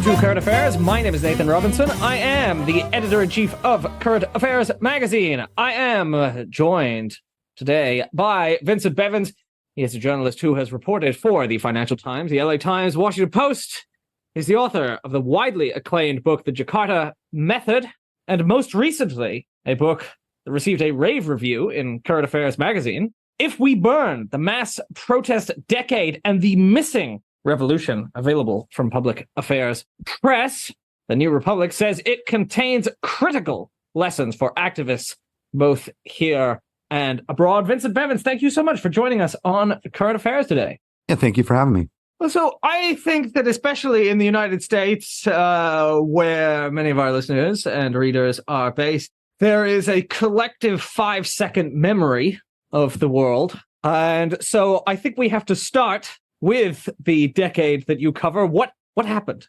to Current Affairs. My name is Nathan Robinson. I am the editor-in-chief of Current Affairs magazine. I am joined today by Vincent Bevins. He is a journalist who has reported for the Financial Times, the LA Times, Washington Post. He's the author of the widely acclaimed book, The Jakarta Method, and most recently, a book that received a rave review in Current Affairs magazine, If We Burn, the Mass Protest Decade and the Missing Revolution, available from Public Affairs Press. The New Republic says it contains critical lessons for activists both here and abroad. Vincent Bevins, thank you so much for joining us on Current Affairs today. Yeah, thank you for having me. So I think that especially in the United States, where many of our listeners and readers are based, there is a collective 5-second memory of the world. And so I think we have to start with the decade that you cover. What happened?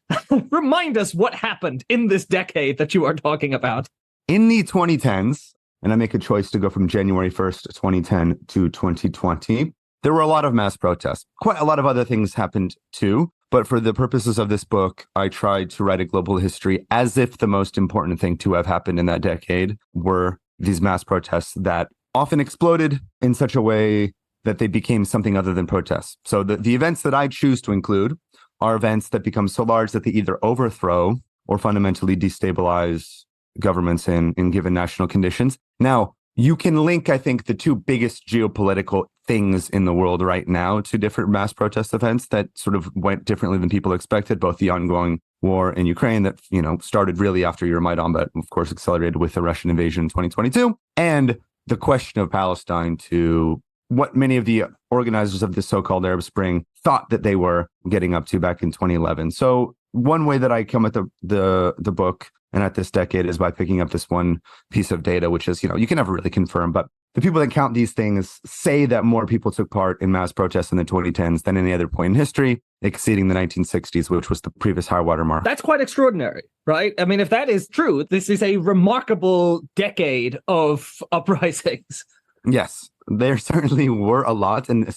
Remind us what happened in this decade that you are talking about. In the 2010s, and I make a choice to go from January 1st, 2010 to 2020, there were a lot of mass protests. Quite a lot of other things happened too. But for the purposes of this book, I tried to write a global history as if the most important thing to have happened in that decade were these mass protests that often exploded in such a way that they became something other than protests. So the events that I choose to include are events that become so large that they either overthrow or fundamentally destabilize governments in given national conditions. Now, you can link, I think, the two biggest geopolitical things in the world right now to different mass protest events that sort of went differently than people expected, both the ongoing war in Ukraine that, started really after Euromaidan, but of course accelerated with the Russian invasion in 2022, and the question of Palestine to what many of the organizers of the so-called Arab Spring thought that they were getting up to back in 2011. So one way that I come at the book and at this decade is by picking up this one piece of data, which is, you can never really confirm, but the people that count these things say that more people took part in mass protests in the 2010s than any other point in history, exceeding the 1960s, which was the previous high water mark. That's quite extraordinary, right? I mean, if that is true, this is a remarkable decade of uprisings. Yes, there certainly were a lot. And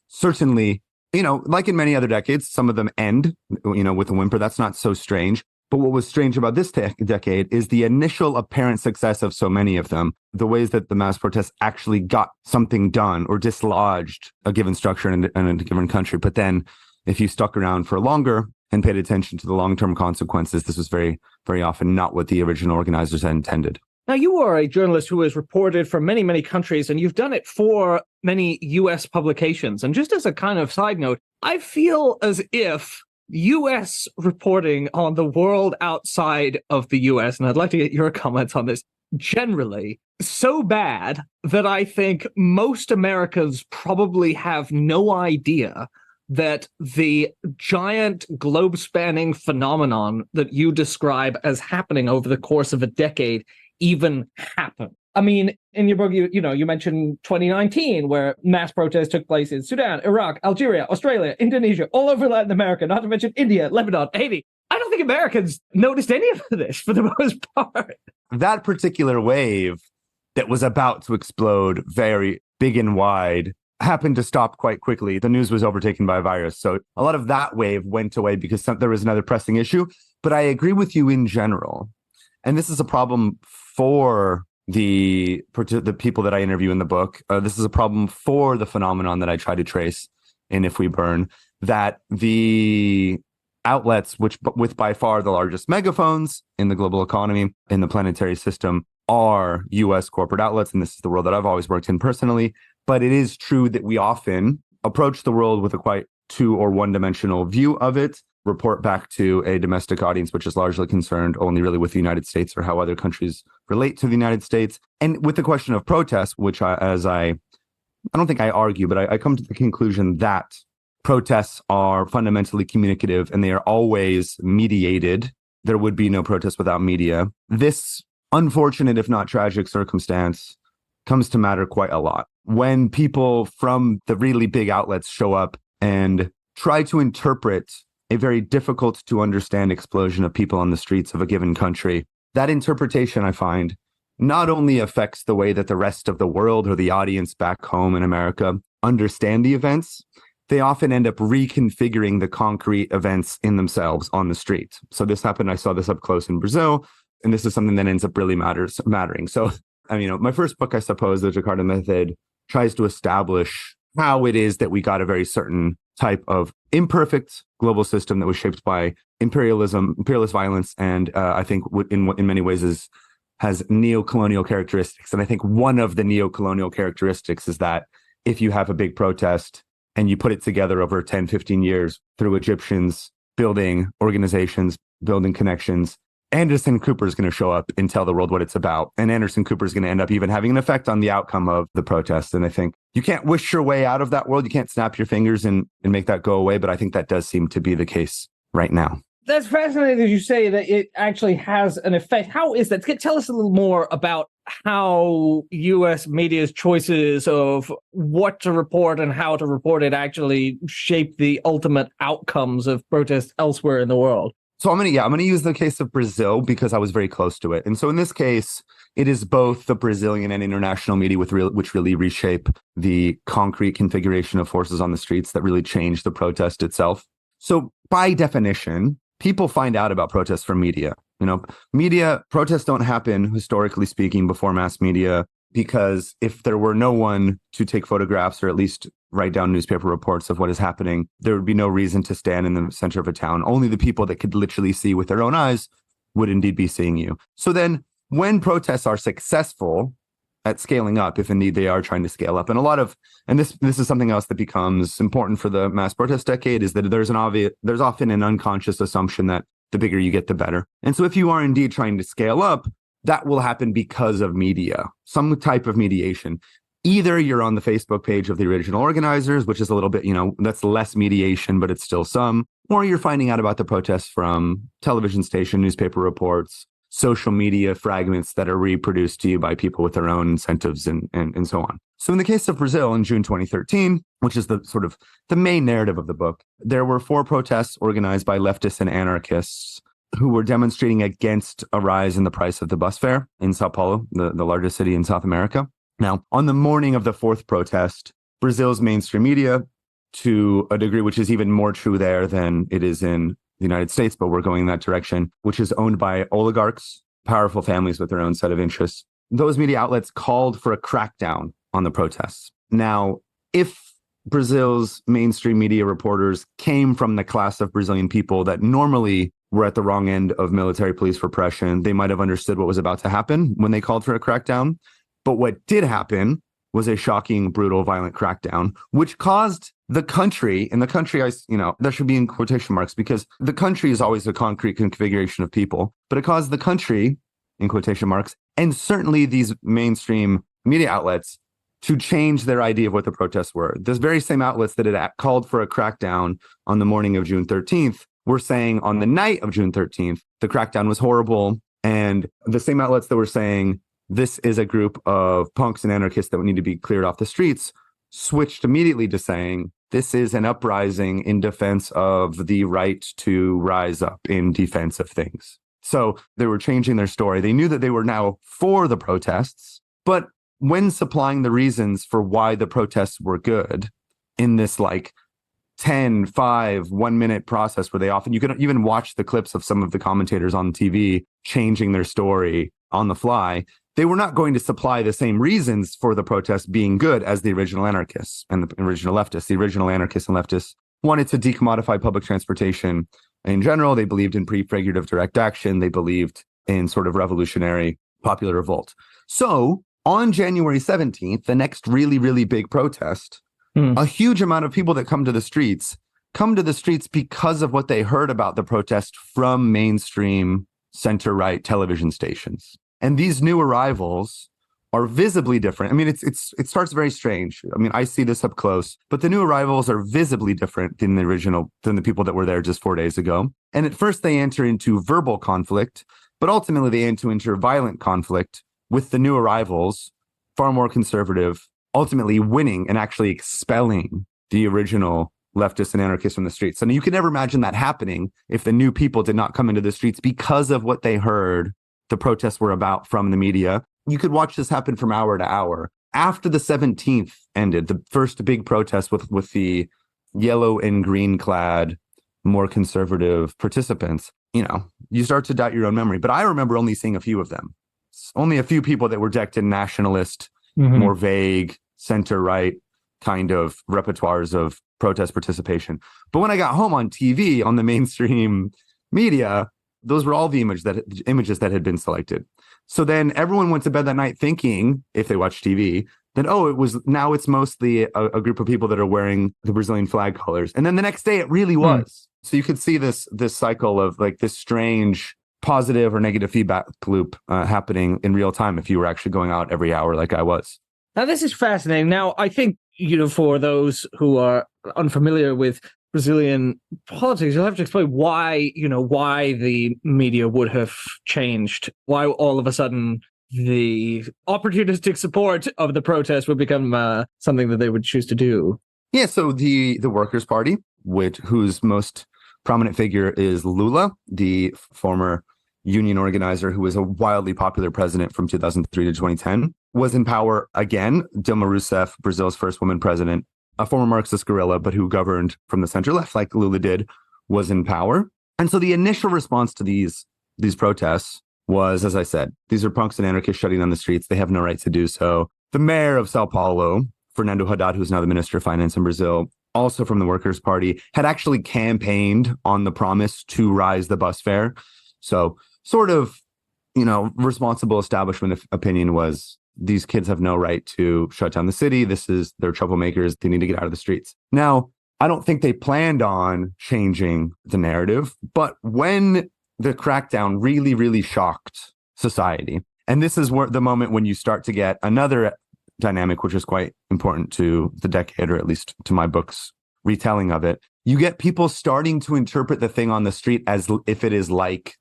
certainly, like in many other decades, some of them end, with a whimper. That's not so strange. But what was strange about this decade is the initial apparent success of so many of them, the ways that the mass protests actually got something done or dislodged a given structure in a given country. But then if you stuck around for longer and paid attention to the long-term consequences, this was very, very often not what the original organizers had intended. Now, you are a journalist who has reported from many, many countries, and you've done it for many U.S. publications. And just as a kind of side note, I feel as if U.S. reporting on the world outside of the U.S., and I'd like to get your comments on this, generally so bad that I think most Americans probably have no idea that the giant globe-spanning phenomenon that you describe as happening over the course of a decade even happened. I mean, in your book, you mentioned 2019, where mass protests took place in Sudan, Iraq, Algeria, Australia, Indonesia, all over Latin America, not to mention India, Lebanon, Haiti. I don't think Americans noticed any of this for the most part. That particular wave that was about to explode very big and wide happened to stop quite quickly. The news was overtaken by a virus. So a lot of that wave went away because there was another pressing issue. But I agree with you in general. And this is a problem for the people that I interview in the book. This is a problem for the phenomenon that I try to trace in If We Burn, that the outlets, with by far the largest megaphones in the global economy, in the planetary system, are U.S. corporate outlets. And this is the world that I've always worked in personally. But it is true that we often approach the world with a quite two or one-dimensional view of it, report back to a domestic audience, which is largely concerned only really with the United States or how other countries relate to the United States. And with the question of protests, which I don't think I argue, but I come to the conclusion that protests are fundamentally communicative and they are always mediated. There would be no protest without media. This unfortunate, if not tragic circumstance comes to matter quite a lot. When people from the really big outlets show up and try to interpret a very difficult to understand explosion of people on the streets of a given country, that interpretation, I find, not only affects the way that the rest of the world or the audience back home in America understand the events, they often end up reconfiguring the concrete events in themselves on the street. So this happened, I saw this up close in Brazil, and this is something that ends up really mattering. So, I mean, my first book, I suppose, the Jakarta Method, tries to establish how it is that we got a very certain type of imperfect global system that was shaped by imperialist violence, and I think in many ways has neo-colonial characteristics. And I think one of the neo-colonial characteristics is that if you have a big protest and you put it together over 10, 15 years through Egyptians building organizations, building connections, Anderson Cooper is going to show up and tell the world what it's about. And Anderson Cooper is going to end up even having an effect on the outcome of the protest. And I think you can't wish your way out of that world. You can't snap your fingers and make that go away. But I think that does seem to be the case right now. That's fascinating that you say that it actually has an effect. How is that? Tell us a little more about how U.S. media's choices of what to report and how to report it actually shape the ultimate outcomes of protests elsewhere in the world. So I'm going to use the case of Brazil because I was very close to it. And so in this case, it is both the Brazilian and international media which really reshape the concrete configuration of forces on the streets that really change the protest itself. So by definition, people find out about protests from media. Protests don't happen, historically speaking, before mass media, because if there were no one to take photographs or at least write down newspaper reports of what is happening, there would be no reason to stand in the center of a town. Only the people that could literally see with their own eyes would indeed be seeing you. So then when protests are successful at scaling up, if indeed they are trying to scale up, and this is something else that becomes important for the mass protest decade, is that there's often an unconscious assumption that the bigger you get, the better. And so if you are indeed trying to scale up, that will happen because of media, some type of mediation. Either you're on the Facebook page of the original organizers, which is a little bit, that's less mediation, but it's still some, or you're finding out about the protests from television station, newspaper reports, social media fragments that are reproduced to you by people with their own incentives and so on. So in the case of Brazil in June 2013, which is the sort of the main narrative of the book, there were 4 protests organized by leftists and anarchists who were demonstrating against a rise in the price of the bus fare in Sao Paulo, the largest city in South America. Now, on the morning of the 4th protest, Brazil's mainstream media, to a degree which is even more true there than it is in the United States, but we're going in that direction, which is owned by oligarchs, powerful families with their own set of interests. Those media outlets called for a crackdown on the protests. Now, if Brazil's mainstream media reporters came from the class of Brazilian people that normally were at the wrong end of military police repression, they might have understood what was about to happen when they called for a crackdown. But what did happen was a shocking, brutal, violent crackdown, which caused the country, and the country, that should be in quotation marks because the country is always a concrete configuration of people, but it caused the country, in quotation marks, and certainly these mainstream media outlets to change their idea of what the protests were. Those very same outlets that had called for a crackdown on the morning of June 13th were saying on the night of June 13th, the crackdown was horrible. And the same outlets that were saying, this is a group of punks and anarchists that would need to be cleared off the streets, switched immediately to saying, this is an uprising in defense of the right to rise up in defense of things. So they were changing their story. They knew that they were now for the protests, but when supplying the reasons for why the protests were good in this 10, 5, 1 minute process where you could even watch the clips of some of the commentators on TV changing their story on the fly, they were not going to supply the same reasons for the protests being good as the original anarchists and the original leftists. The original anarchists and leftists wanted to decommodify public transportation in general. They believed in prefigurative direct action. They believed in sort of revolutionary popular revolt. So on January 17th, the next really, really big protest, a huge amount of people that come to the streets because of what they heard about the protest from mainstream center-right television stations. And these new arrivals are visibly different. I mean, it starts very strange. I mean, I see this up close, but the new arrivals are visibly different than the people that were there just 4 days ago. And at first they enter into verbal conflict, but ultimately they enter violent conflict with the new arrivals, far more conservative, ultimately winning and actually expelling the original leftists and anarchists from the streets. And you can never imagine that happening if the new people did not come into the streets because of what they heard the protests were about from the media. You could watch this happen from hour to hour. After the 17th ended, the first big protest with the yellow and green clad, more conservative participants, you start to doubt your own memory. But I remember only seeing a few of them. Only a few people that were decked in nationalist, more vague, center-right kind of repertoires of protest participation. But when I got home on TV, on the mainstream media, those were all the images that had been selected. So then everyone went to bed that night thinking, if they watched TV, that, it's mostly a group of people that are wearing the Brazilian flag colors. And then the next day it really was. So you could see this cycle of like this strange positive or negative feedback loop happening in real time if you were actually going out every hour like I was. Now, this is fascinating. Now, I think, for those who are unfamiliar with Brazilian politics, you'll have to explain why the media would have changed, why all of a sudden the opportunistic support of the protest would become something that they would choose to do. Yeah, so the Workers' Party, whose most prominent figure is Lula, the former union organizer who was a wildly popular president from 2003 to 2010, was in power again. Dilma Rousseff, Brazil's first woman president, a former Marxist guerrilla, but who governed from the center left like Lula did, was in power. And so the initial response to these protests was, as I said, these are punks and anarchists shutting down the streets. They have no right to do so. The mayor of Sao Paulo, Fernando Haddad, who's now the Minister of Finance in Brazil, also from the Workers' Party, had actually campaigned on the promise to rise the bus fare. So sort of, responsible establishment opinion was these kids have no right to shut down the city. They're troublemakers. They need to get out of the streets. Now, I don't think they planned on changing the narrative, but when the crackdown really, really shocked society, and this is the moment when you start to get another dynamic, which is quite important to the decade, or at least to my book's retelling of it. You get people starting to interpret the thing on the street as if it is like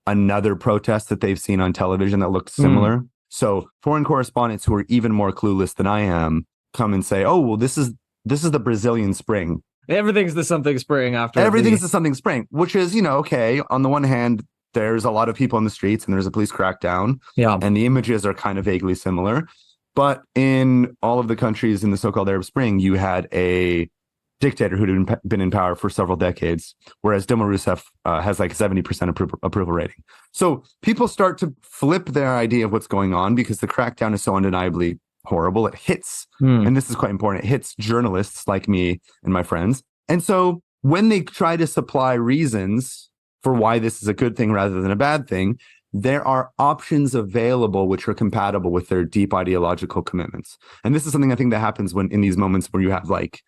another protest that they've seen on television that looks similar. So foreign correspondents who are even more clueless than I am come and say, oh, well, this is the Brazilian Spring. Everything's the something spring after. Everything's the something spring, which is, okay, on the one hand, there's a lot of people on the streets and there's a police crackdown. Yeah. And the images are kind of vaguely similar. But in all of the countries in the so-called Arab Spring, you had a dictator who'd been in power for several decades, whereas Dilma Rousseff has like 70% approval rating. So people start to flip their idea of what's going on because the crackdown is so undeniably horrible. It hits, and this is quite important, it hits journalists like me and my friends. And so when they try to supply reasons for why this is a good thing rather than a bad thing, there are options available which are compatible with their deep ideological commitments. And this is something I think that happens when in these moments where you have like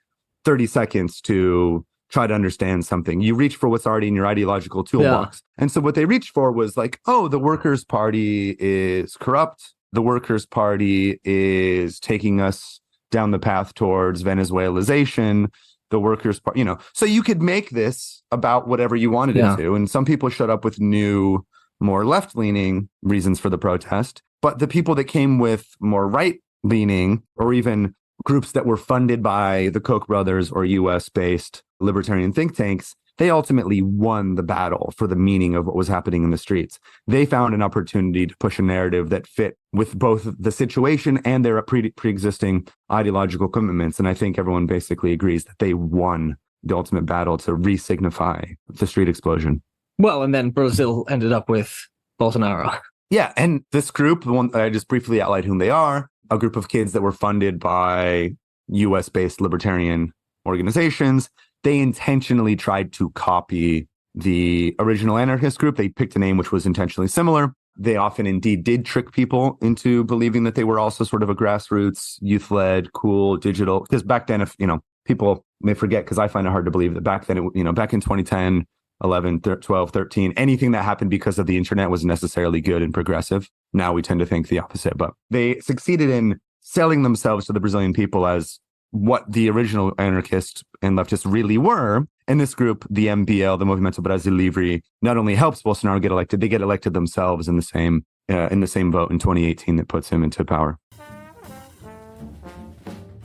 30 seconds to try to understand something. You reach for what's already in your ideological toolbox. Yeah. And so what they reached for was like, oh, the Workers' Party is corrupt. The Workers' Party is taking us down the path towards Venezuelization. The Workers' Party, so you could make this about whatever you wanted it to. And some people showed up with new, more left-leaning reasons for the protest. But the people that came with more right-leaning or even groups that were funded by the Koch brothers or US-based libertarian think tanks, they ultimately won the battle for the meaning of what was happening in the streets. They found an opportunity to push a narrative that fit with both the situation and their pre-existing ideological commitments. And I think everyone basically agrees that they won the ultimate battle to re-signify the street explosion. Well, and then Brazil ended up with Bolsonaro. Yeah, and this group, the one I just briefly outlined whom they are, a group of kids that were funded by US-based libertarian organizations. They intentionally tried to copy the original anarchist group. They picked a name which was intentionally similar. They often indeed did trick people into believing that they were also sort of a grassroots, youth-led, cool, digital. Because back then, if, people may forget, because I find it hard to believe that back then, back in 2010, 11, 12, 13, anything that happened because of the internet was necessarily good and progressive. Now we tend to think the opposite, but they succeeded in selling themselves to the Brazilian people as what the original anarchists and leftists really were. And this group, the MBL, the Movimento Brasil Livre, not only helps Bolsonaro get elected, they get elected themselves in the same vote in 2018 that puts him into power.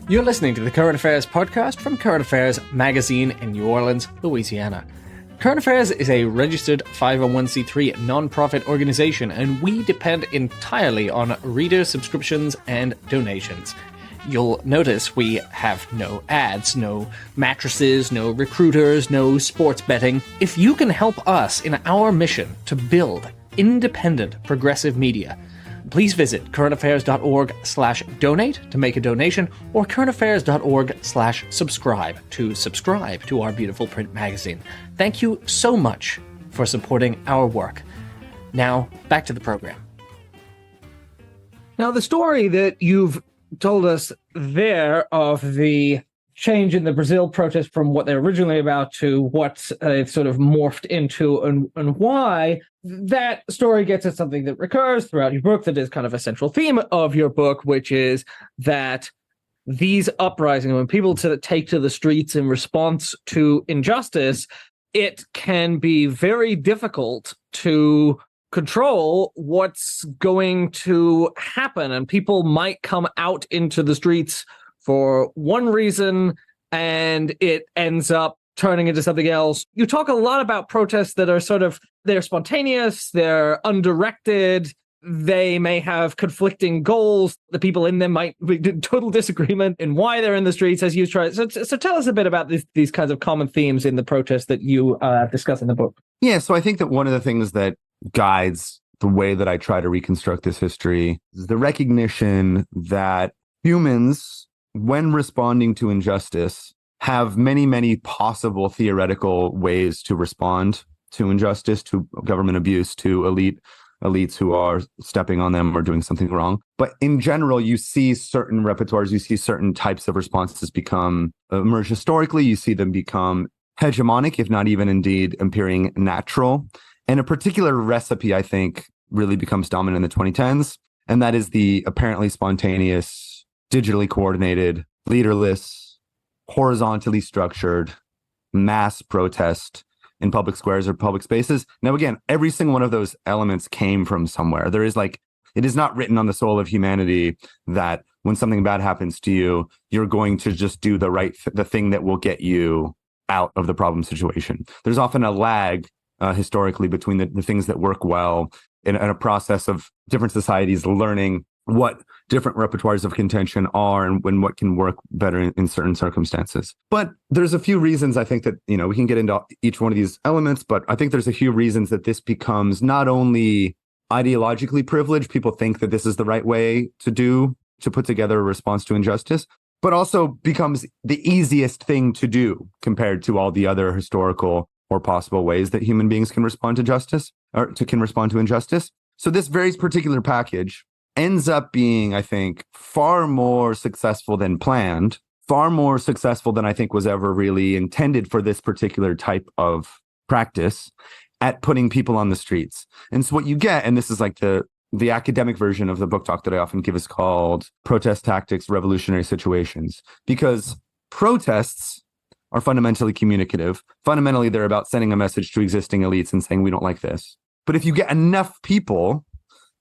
You're listening to the Current Affairs podcast from Current Affairs magazine in New Orleans, Louisiana. Current Affairs is a registered 501c3 non-profit organization, and we depend entirely on reader subscriptions and donations. you'll notice we have no ads, no mattresses, no recruiters, no sports betting. If you can help us in our mission to build independent progressive media, please visit currentaffairs.org/donate to make a donation, or currentaffairs.org/subscribe to subscribe to our beautiful print magazine. Thank you so much for supporting our work. Now, back to the program. Now, the story that you've told us there of the change in the Brazil protest from what they're originally about to what they've sort of morphed into and why, that story gets at something that recurs throughout your book that is kind of a central theme of your book, which is that these uprisings, when people take to the streets in response to injustice, it can be very difficult to control what's going to happen, and people might come out into the streets for one reason and it ends up turning into something else. You talk a lot about protests that are they're spontaneous, they're undirected, they may have conflicting goals, the people in them might be in total disagreement in why they're in the streets, as you try. So tell us a bit about these kinds of common themes in the protests that you discuss in the book. Yeah, so I think that one of the things that guides the way that I try to reconstruct this history is the recognition that humans, when responding to injustice, have many, many possible theoretical ways to respond to injustice, to government abuse, to elites who are stepping on them or doing something wrong. But in general, you see certain repertoires, you see certain types of responses emerge historically, you see them become hegemonic, if not even indeed appearing natural. And a particular recipe, I think, really becomes dominant in the 2010s, and that is the apparently spontaneous, digitally coordinated, leaderless, horizontally structured mass protest in public squares or public spaces. Now, again, every single one of those elements came from somewhere. It is not written on the soul of humanity that when something bad happens to you, you're going to just do the thing that will get you out of the problem situation. There's often a lag historically between the things that work well in a process of different societies learning what different repertoires of contention are and what can work better in certain circumstances. But there's a few reasons I think that, we can get into each one of these elements, but I think there's a few reasons that this becomes not only ideologically privileged, people think that this is the right way to put together a response to injustice, but also becomes the easiest thing to do compared to all the other historical or possible ways that human beings can respond to justice can respond to injustice. So this very particular package ends up being, I think, far more successful than planned, far more successful than I think was ever really intended for this particular type of practice at putting people on the streets. And so what you get, and this is like the academic version of the book talk that I often give, is called Protest Tactics, Revolutionary Situations, because protests are fundamentally communicative. Fundamentally, they're about sending a message to existing elites and saying, we don't like this. But if you get enough people,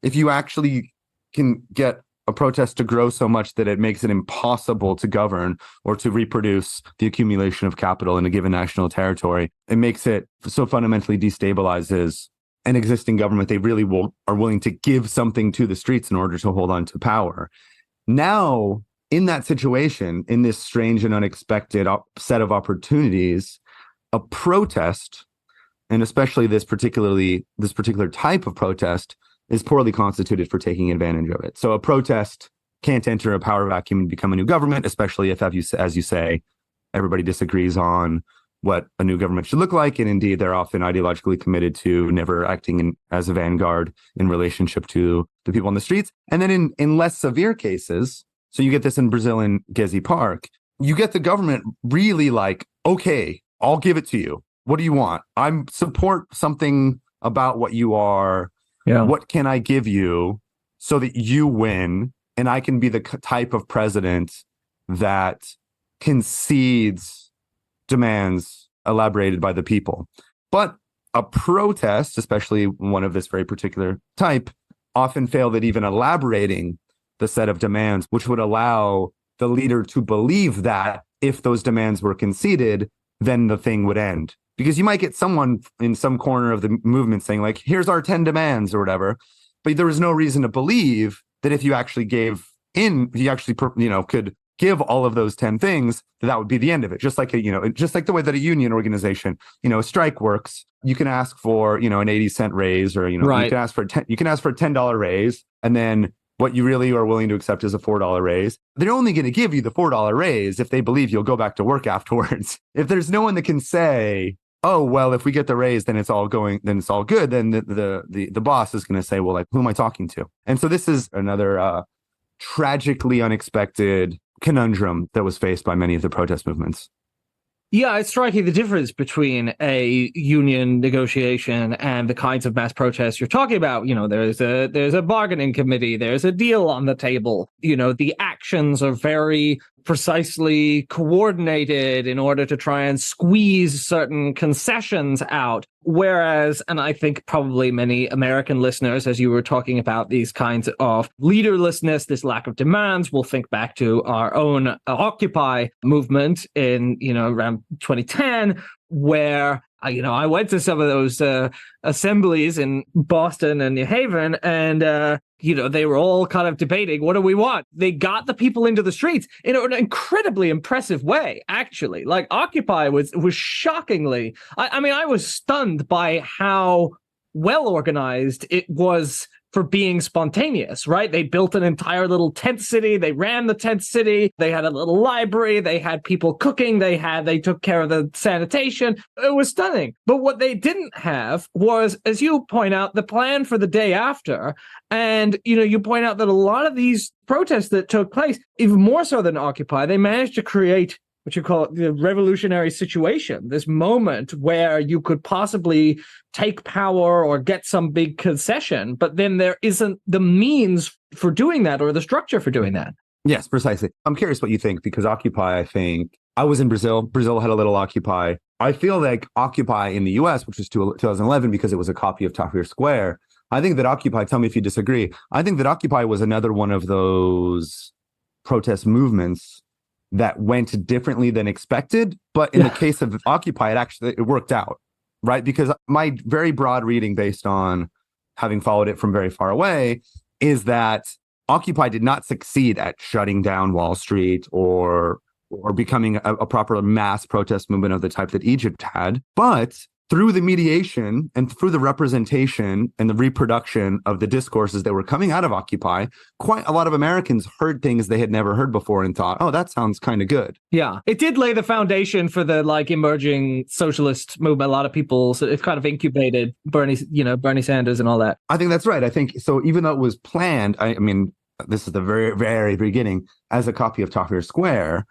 if you actually can get a protest to grow so much that it makes it impossible to govern or to reproduce the accumulation of capital in a given national territory, it makes it so fundamentally destabilizes an existing government. They really are willing to give something to the streets in order to hold on to power. Now, in that situation, in this strange and unexpected set of opportunities, a protest, and especially this particular type of protest, is poorly constituted for taking advantage of it. So a protest can't enter a power vacuum and become a new government, especially if, as you say, everybody disagrees on what a new government should look like. And indeed, they're often ideologically committed to never acting as a vanguard in relationship to the people on the streets. And then in less severe cases, so you get this in Brazil in Gezi Park, you get the government really like, okay, I'll give it to you. What do you want? I support something about what you are. Yeah. What can I give you so that you win and I can be the type of president that concedes demands elaborated by the people? But a protest, especially one of this very particular type, often failed at even elaborating the set of demands, which would allow the leader to believe that if those demands were conceded, then the thing would end. Because you might get someone in some corner of the movement saying, like, here's our 10 demands or whatever. But there was no reason to believe that if you actually gave could give all of those 10 things, that would be the end of it. Just like the way that a union organization, a strike works. You can ask for, an 80-cent raise, or, Right. you can ask for a $10 raise, and then what you really are willing to accept is a $4 raise. They're only going to give you the $4 raise if they believe you'll go back to work afterwards. If there's no one that can say, oh, well, if we get the raise, then it's all good. Then the boss is going to say, well, like, who am I talking to? And so this is another tragically unexpected conundrum that was faced by many of the protest movements. Yeah, it's striking the difference between a union negotiation and the kinds of mass protests you're talking about. There's a bargaining committee, there's a deal on the table. The actions are very precisely coordinated in order to try and squeeze certain concessions out. Whereas, and I think probably many American listeners, as you were talking about these kinds of leaderlessness, this lack of demands, will think back to our own Occupy movement in, around 2010, where I went to some of those assemblies in Boston and New Haven, and they were all kind of debating, what do we want? They got the people into the streets in an incredibly impressive way, actually. Like, Occupy was shockingly, I was stunned by how well organized it was for being spontaneous, right? They built an entire little tent city. They ran the tent city. They had a little library. They had people cooking. They took care of the sanitation. It was stunning. But what they didn't have was, as you point out, the plan for the day after. And, you point out that a lot of these protests that took place, even more so than Occupy, they managed to create what you call the revolutionary situation, this moment where you could possibly take power or get some big concession, but then there isn't the means for doing that or the structure for doing that. Yes, precisely. I'm curious what you think, because Occupy, I was in Brazil. Brazil had a little Occupy. I feel like Occupy in the US, which was 2011 because it was a copy of Tahrir Square, I think that Occupy, tell me if you disagree, I think that Occupy was another one of those protest movements that went differently than expected. But in the case of Occupy, it worked out, right? Because my very broad reading, based on having followed it from very far away, is that Occupy did not succeed at shutting down Wall Street or becoming a proper mass protest movement of the type that Egypt had. But through the mediation and through the representation and the reproduction of the discourses that were coming out of Occupy, quite a lot of Americans heard things they had never heard before and thought, oh, that sounds kind of good. Yeah, it did lay the foundation for the emerging socialist movement. A lot of people, so it kind of incubated Bernie Sanders and all that. I think that's right. I think so. Even though it was planned, I mean, this is the very, very beginning as a copy of Tahrir Square,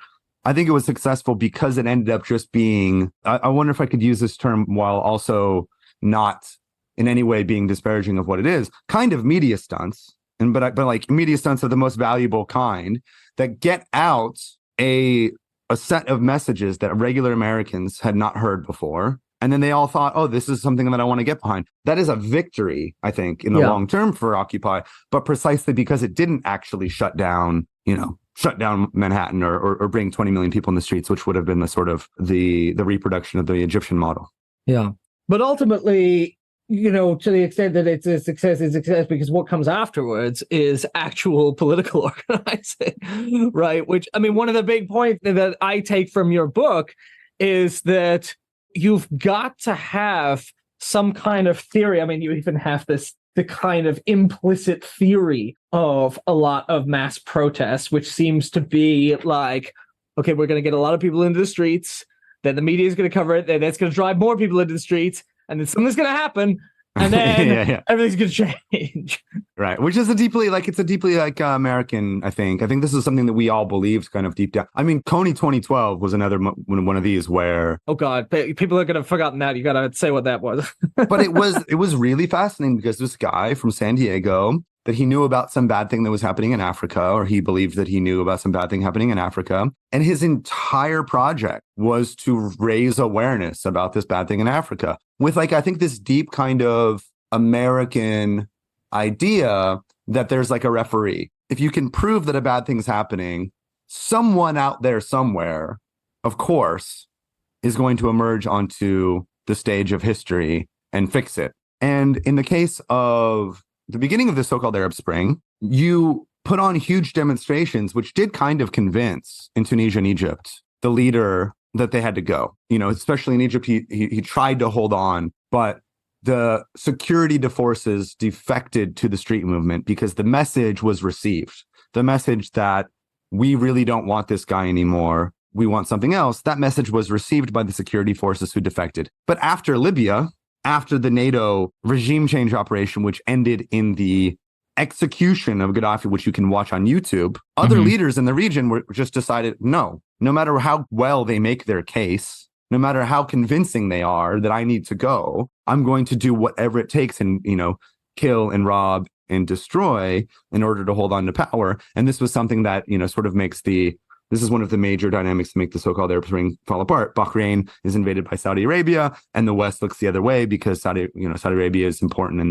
I think it was successful because it ended up just being, I wonder if I could use this term while also not in any way being disparaging of what it is, kind of media stunts, but like media stunts of the most valuable kind that get out a set of messages that regular Americans had not heard before. And then they all thought, oh, this is something that I want to get behind. That is a victory, I think, in the long term for Occupy, but precisely because it didn't actually shut down Manhattan or bring 20 million people in the streets, which would have been the sort of the reproduction of the Egyptian model. Yeah. But ultimately, to the extent that it's a success because what comes afterwards is actual political organizing, right? Which, I mean, one of the big points that I take from your book is that you've got to have some kind of theory. I mean, you even have the kind of implicit theory of a lot of mass protests, which seems to be like, okay, we're going to get a lot of people into the streets, then the media is going to cover it, then that's going to drive more people into the streets, and then something's going to happen, and then everything's going to change. Right, which is a deeply American, I think. I think this is something that we all believed kind of deep down. I mean, Coney 2012 was another one of these where... Oh, God, people are going to have forgotten that. You got to say what that was. But it was really fascinating because this guy from San Diego, that he knew about some bad thing that was happening in Africa, or he believed that he knew about some bad thing happening in Africa. And his entire project was to raise awareness about this bad thing in Africa with, I think this deep kind of American idea that there's a referee. If you can prove that a bad thing's happening, someone out there somewhere, of course, is going to emerge onto the stage of history and fix it. And in the case of the beginning of the so-called Arab Spring, you put on huge demonstrations, which did kind of convince in Tunisia and Egypt the leader that they had to go. Especially in Egypt, he tried to hold on, but the security forces defected to the street movement because the message was received. The message that we really don't want this guy anymore. We want something else. That message was received by the security forces who defected. But after Libya, after the NATO regime change operation, which ended in the execution of Gaddafi, which you can watch on YouTube, other leaders in the region were just decided, no matter how well they make their case, no matter how convincing they are that I need to go, I'm going to do whatever it takes and, kill and rob and destroy in order to hold on to power. And this was something that, sort of makes this is one of the major dynamics to make the so-called Arab Spring fall apart. Bahrain is invaded by Saudi Arabia, and the West looks the other way because Saudi Arabia is important,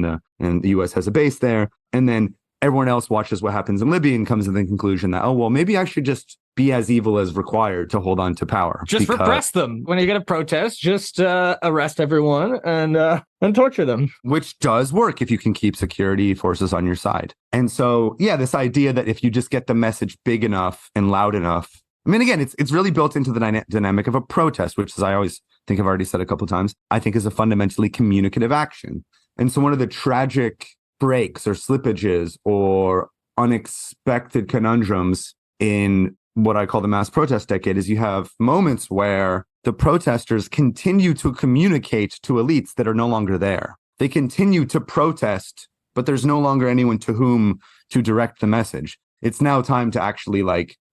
and the U.S. has a base there. And then everyone else watches what happens in Libya and comes to the conclusion that, maybe I should just be as evil as required to hold on to power. Just repress them. When you're going to protest, just arrest everyone and torture them. Which does work if you can keep security forces on your side. And so, this idea that if you just get the message big enough and loud enough, again, it's really built into the dynamic of a protest, which, as I always think I've already said a couple of times, I think is a fundamentally communicative action. And so one of the tragic breaks or slippages or unexpected conundrums in what I call the mass protest decade is you have moments where the protesters continue to communicate to elites that are no longer there. They continue to protest, but there's no longer anyone to whom to direct the message. It's now time to actually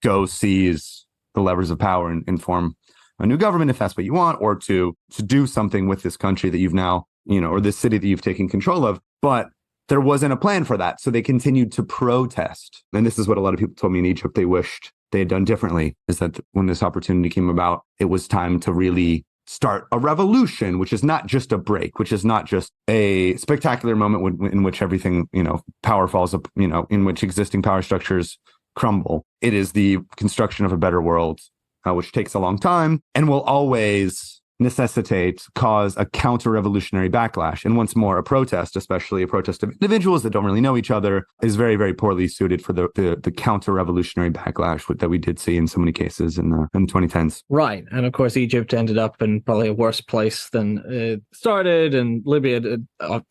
go seize the levers of power and form a new government if that's what you want, or to do something with this country that you've now, or this city that you've taken control of. But there wasn't a plan for that. So they continued to protest. And this is what a lot of people told me in Egypt they wished they had done differently, is that when this opportunity came about, it was time to really start a revolution, which is not just a break, which is not just a spectacular moment in which everything, power falls up, in which existing power structures crumble. It is the construction of a better world, which takes a long time and will always cause a counter-revolutionary backlash. And once more, a protest, especially a protest of individuals that don't really know each other, is very, very poorly suited for the counter-revolutionary backlash that we did see in so many cases in the 2010s. Right. And of course, Egypt ended up in probably a worse place than it started, and Libya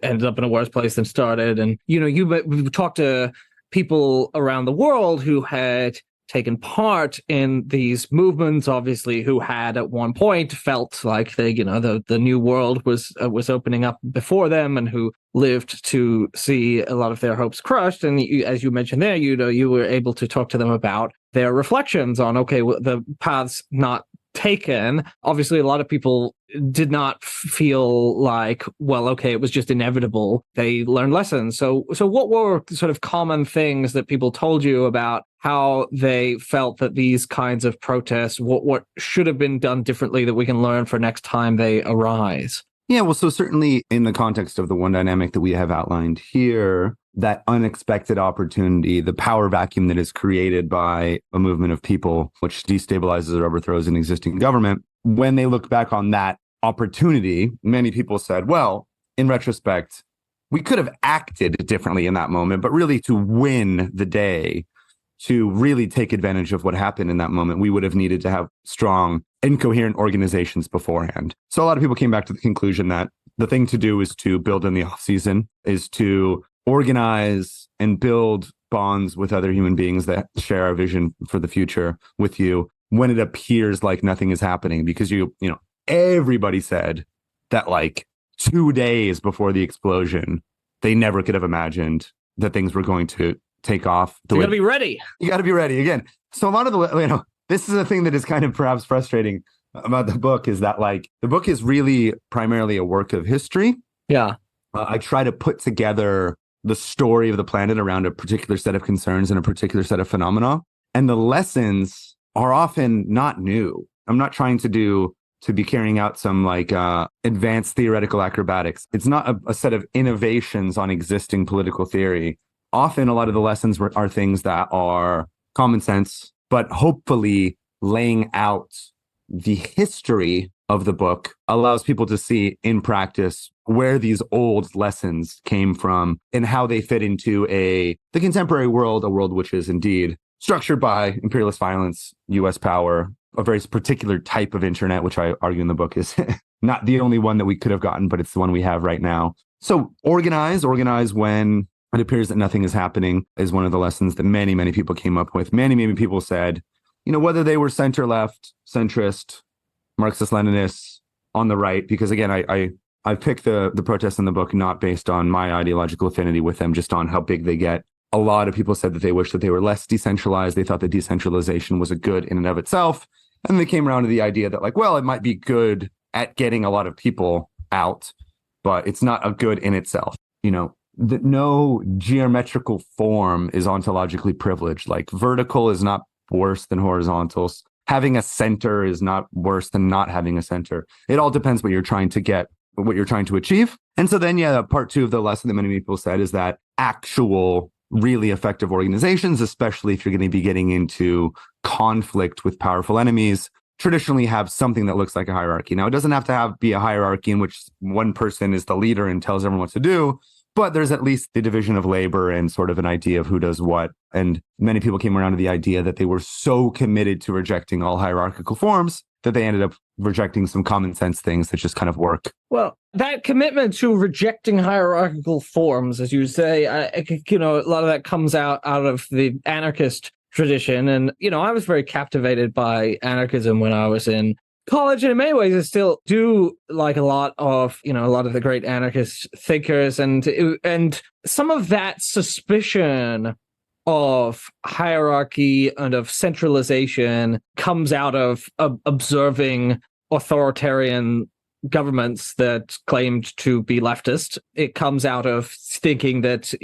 ended up in a worse place than started. And, you talked to people around the world who had taken part in these movements, obviously, who had at one point felt like the new world was opening up before them, and who lived to see a lot of their hopes crushed. And as you mentioned there, you were able to talk to them about their reflections on, the paths not taken. Obviously, a lot of people did not feel like, it was just inevitable. They learned lessons. So what were sort of common things that people told you about how they felt that these kinds of protests, what should have been done differently that we can learn for next time they arise? Yeah, well, so certainly in the context of the one dynamic that we have outlined here, that unexpected opportunity, the power vacuum that is created by a movement of people, which destabilizes or overthrows an existing government, when they look back on that opportunity, many people said, well, in retrospect, we could have acted differently in that moment, but really to win the day, to really take advantage of what happened in that moment, we would have needed to have strong and coherent organizations beforehand. So a lot of people came back to the conclusion that the thing to do is to build in the off season, is to organize and build bonds with other human beings that share our vision for the future with you when it appears like nothing is happening. Because everybody said that 2 days before the explosion, they never could have imagined that things were going to take off. You got to be ready. You got to be ready again. So a lot of the, this is the thing that is kind of perhaps frustrating about the book, is that the book is really primarily a work of history. Yeah. I try to put together the story of the planet around a particular set of concerns and a particular set of phenomena. And the lessons are often not new. I'm not trying to be carrying out some advanced theoretical acrobatics. It's not a set of innovations on existing political theory. Often a lot of the lessons are things that are common sense, but hopefully laying out the history of the book allows people to see in practice where these old lessons came from and how they fit into the contemporary world, a world which is indeed structured by imperialist violence, US power, a very particular type of internet, which I argue in the book is not the only one that we could have gotten, but it's the one we have right now. So organize when it appears that nothing is happening is one of the lessons that many, many people came up with. Many people said, whether they were center left, centrist, Marxist Leninists, on the right, because again, I picked the protests in the book not based on my ideological affinity with them, just on how big they get. A lot of people said that they wished that they were less decentralized. They thought that decentralization was a good in and of itself. And they came around to the idea that it might be good at getting a lot of people out, but it's not a good in itself. That no geometrical form is ontologically privileged. Like vertical is not worse than horizontals. Having a center is not worse than not having a center. It all depends what you're trying to get, what you're trying to achieve. And so then, part two of the lesson that many people said is that actual really effective organizations, especially if you're going to be getting into conflict with powerful enemies, traditionally have something that looks like a hierarchy. Now, it doesn't have to be a hierarchy in which one person is the leader and tells everyone what to do, but there's at least the division of labor and sort of an idea of who does what. And many people came around to the idea that they were so committed to rejecting all hierarchical forms that they ended up rejecting some common sense things that just kind of work. Well, that commitment to rejecting hierarchical forms, as you say, a lot of that comes out of the anarchist tradition. And, I was very captivated by anarchism when I was in college, and in many ways I still do like a lot of the great anarchist thinkers, and some of that suspicion of hierarchy and of centralization comes out of observing authoritarian governments that claimed to be leftist. It comes out of thinking that,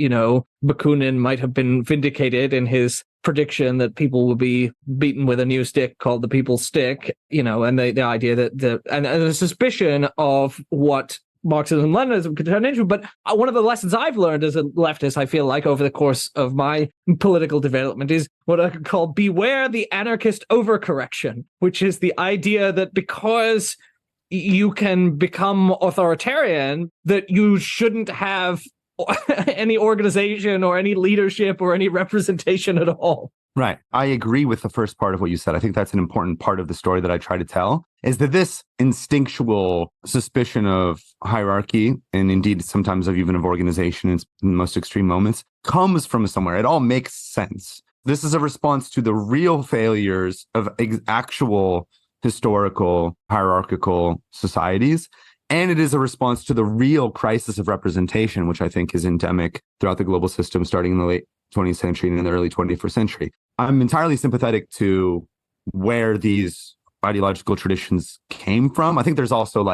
Bakunin might have been vindicated in his prediction that people will be beaten with a new stick called the people's stick, and the idea that the suspicion of what Marxism and Leninism could turn into. But one of the lessons I've learned as a leftist, I feel like, over the course of my political development is what I could call beware the anarchist overcorrection, which is the idea that because you can become authoritarian, that you shouldn't have any organization or any leadership or any representation at all. Right. I agree with the first part of what you said. I think that's an important part of the story that I try to tell, is that this instinctual suspicion of hierarchy, and indeed sometimes even of organization in the most extreme moments, comes from somewhere. It all makes sense. This is a response to the real failures of actual historical hierarchical societies. And it is a response to the real crisis of representation, which I think is endemic throughout the global system, starting in the late 20th century and in the early 21st century. I'm entirely sympathetic to where these ideological traditions came from. I think there's also,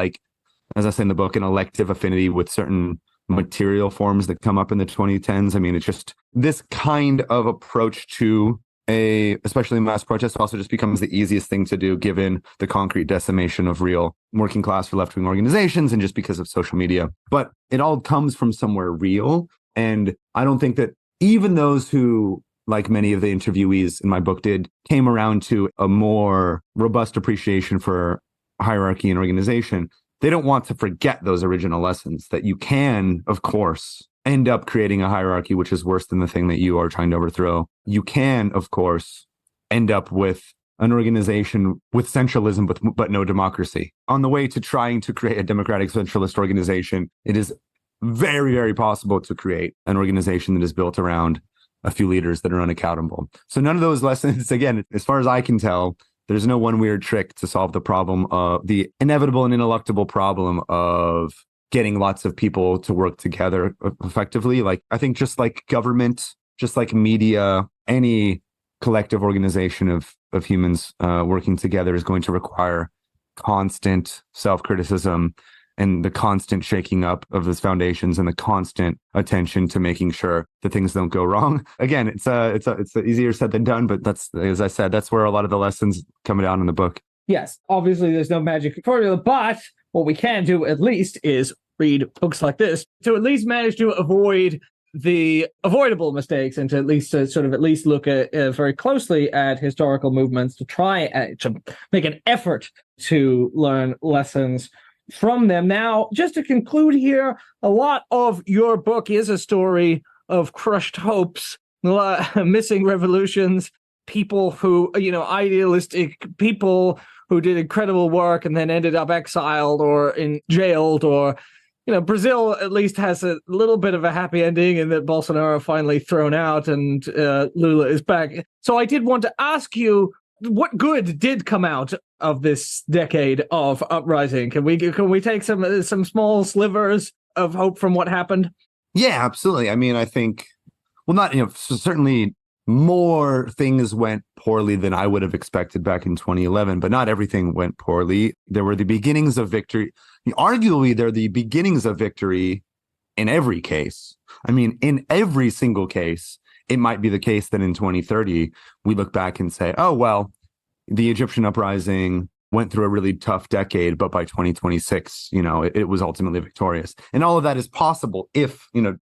as I say in the book, an elective affinity with certain material forms that come up in the 2010s. I mean, it's just this kind of approach to especially mass protest also just becomes the easiest thing to do given the concrete decimation of real working class or left-wing organizations and just because of social media. But it all comes from somewhere real. And I don't think that even those who, like many of the interviewees in my book did, came around to a more robust appreciation for hierarchy and organization, they don't want to forget those original lessons that you can, of course, end up creating a hierarchy which is worse than the thing that you are trying to overthrow. You can, of course, end up with an organization with centralism but no democracy. On the way to trying to create a democratic centralist organization, it is very, very possible to create an organization that is built around a few leaders that are unaccountable. So none of those lessons, again, as far as I can tell, there's no one weird trick to solve the problem of the inevitable and ineluctable problem of getting lots of people to work together effectively. I think just like government, just like media, any collective organization of humans working together is going to require constant self-criticism and the constant shaking up of those foundations and the constant attention to making sure that things don't go wrong. Again, it's easier said than done, but that's, as I said, that's where a lot of the lessons come down in the book. Yes, obviously there's no magic formula, but what we can do at least is read books like this to at least manage to avoid the avoidable mistakes and to at least look at very closely at historical movements to try to make an effort to learn lessons from them. Now, just to conclude here, a lot of your book is a story of crushed hopes, missing revolutions, people who, idealistic people who did incredible work and then ended up exiled or jailed, or, Brazil at least has a little bit of a happy ending in that Bolsonaro finally thrown out and Lula is back. So I did want to ask you, what good did come out of this decade of uprising? Can we take some small slivers of hope from what happened? Yeah, absolutely. I mean, I think, certainly more things went poorly than I would have expected back in 2011, but not everything went poorly. There were the beginnings of victory. Arguably, they're the beginnings of victory in every case. I mean, in every single case, it might be the case that in 2030, we look back and say, oh, well, the Egyptian uprising went through a really tough decade, but by 2026, it was ultimately victorious. And all of that is possible if,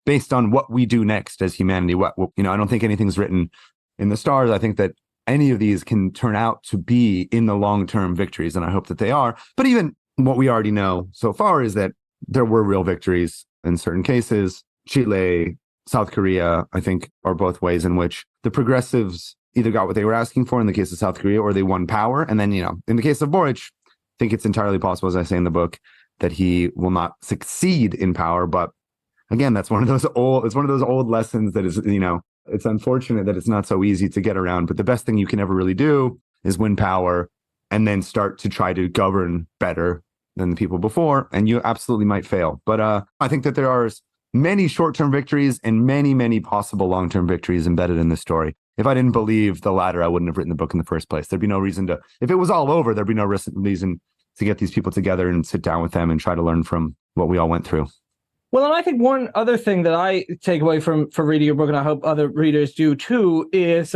based on what we do next as humanity. I don't think anything's written in the stars. I think that any of these can turn out to be in the long-term victories, and I hope that they are. But even what we already know so far is that there were real victories in certain cases. Chile, South Korea, I think, are both ways in which the progressives either got what they were asking for in the case of South Korea, or they won power. And then, in the case of Boric, I think it's entirely possible, as I say in the book, that he will not succeed in power. But again, it's one of those old lessons that is, it's unfortunate that it's not so easy to get around. But the best thing you can ever really do is win power and then start to try to govern better than the people before. And you absolutely might fail. But I think that there are many short-term victories and many, many possible long-term victories embedded in this story. If I didn't believe the latter, I wouldn't have written the book in the first place. There'd be no reason to, if it was all over, there'd be no reason to get these people together and sit down with them and try to learn from what we all went through. Well, and I think one other thing that I take away from reading your book, and I hope other readers do too, is,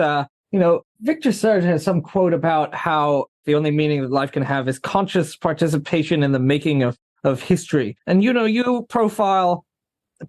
Victor Serge has some quote about how the only meaning that life can have is conscious participation in the making of history. And, you profile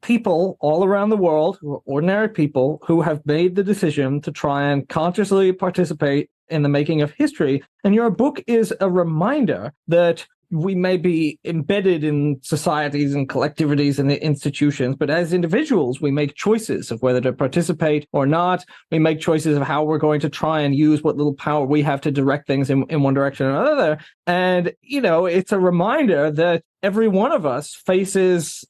people all around the world, ordinary people, who have made the decision to try and consciously participate in the making of history. And your book is a reminder that we may be embedded in societies and collectivities and institutions, but as individuals, we make choices of whether to participate or not. We make choices of how we're going to try and use what little power we have to direct things in one direction or another. And, it's a reminder that every one of us faces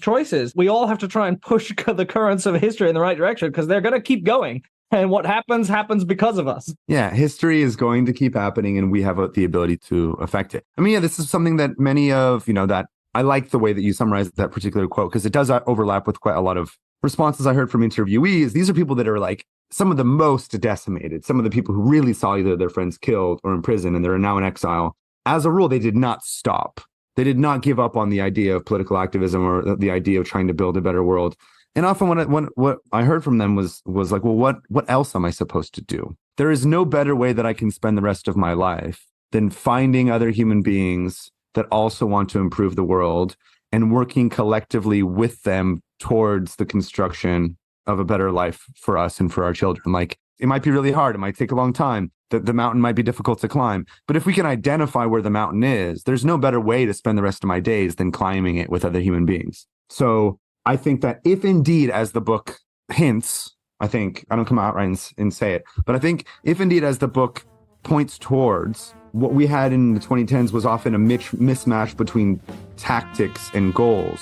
choices. We all have to try and push the currents of history in the right direction because they're going to keep going. And what happens because of us. Yeah, history is going to keep happening, and we have the ability to affect it. I mean, this is something that many of, that I like the way that you summarized that particular quote, because it does overlap with quite a lot of responses I heard from interviewees. These are people that are like some of the most decimated, some of the people who really saw either their friends killed or in prison, and they're now in exile. As a rule, they did not stop. They did not give up on the idea of political activism or the idea of trying to build a better world. And often what I heard from them was like, well, what else am I supposed to do? There is no better way that I can spend the rest of my life than finding other human beings that also want to improve the world and working collectively with them towards the construction of a better life for us and for our children. Like, it might be really hard. It might take a long time. The mountain might be difficult to climb. But if we can identify where the mountain is, there's no better way to spend the rest of my days than climbing it with other human beings. So I think that if indeed, as the book hints, I don't come out right and say it, but I think if indeed, as the book points towards, what we had in the 2010s was often a mismatch between tactics and goals.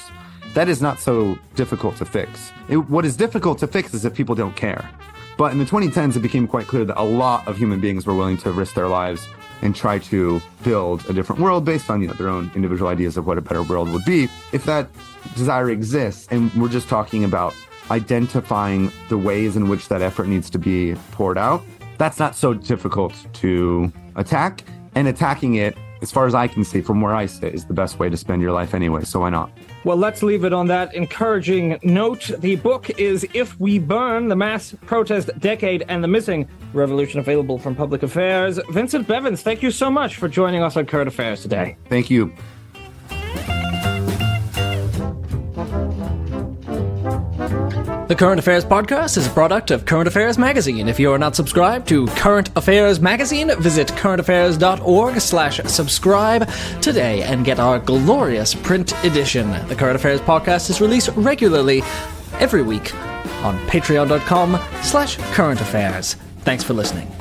That is not so difficult to fix. What is difficult to fix is if people don't care. But in the 2010s, it became quite clear that a lot of human beings were willing to risk their lives and try to build a different world based on, their own individual ideas of what a better world would be. If that desire exists, and we're just talking about identifying the ways in which that effort needs to be poured out, that's not so difficult to attack. And attacking it, as far as I can see from where I sit, is the best way to spend your life anyway. So why not? Well, let's leave it on that encouraging note. The book is If We Burn, The Mass Protest Decade and the Missing Revolution, available from PublicAffairs. Vincent Bevins, thank you so much for joining us on Current Affairs today. Thank you. The Current Affairs Podcast is a product of Current Affairs Magazine. If you are not subscribed to Current Affairs Magazine, visit currentaffairs.org/subscribe today and get our glorious print edition. The Current Affairs Podcast is released regularly every week on patreon.com/currentaffairs. Thanks for listening.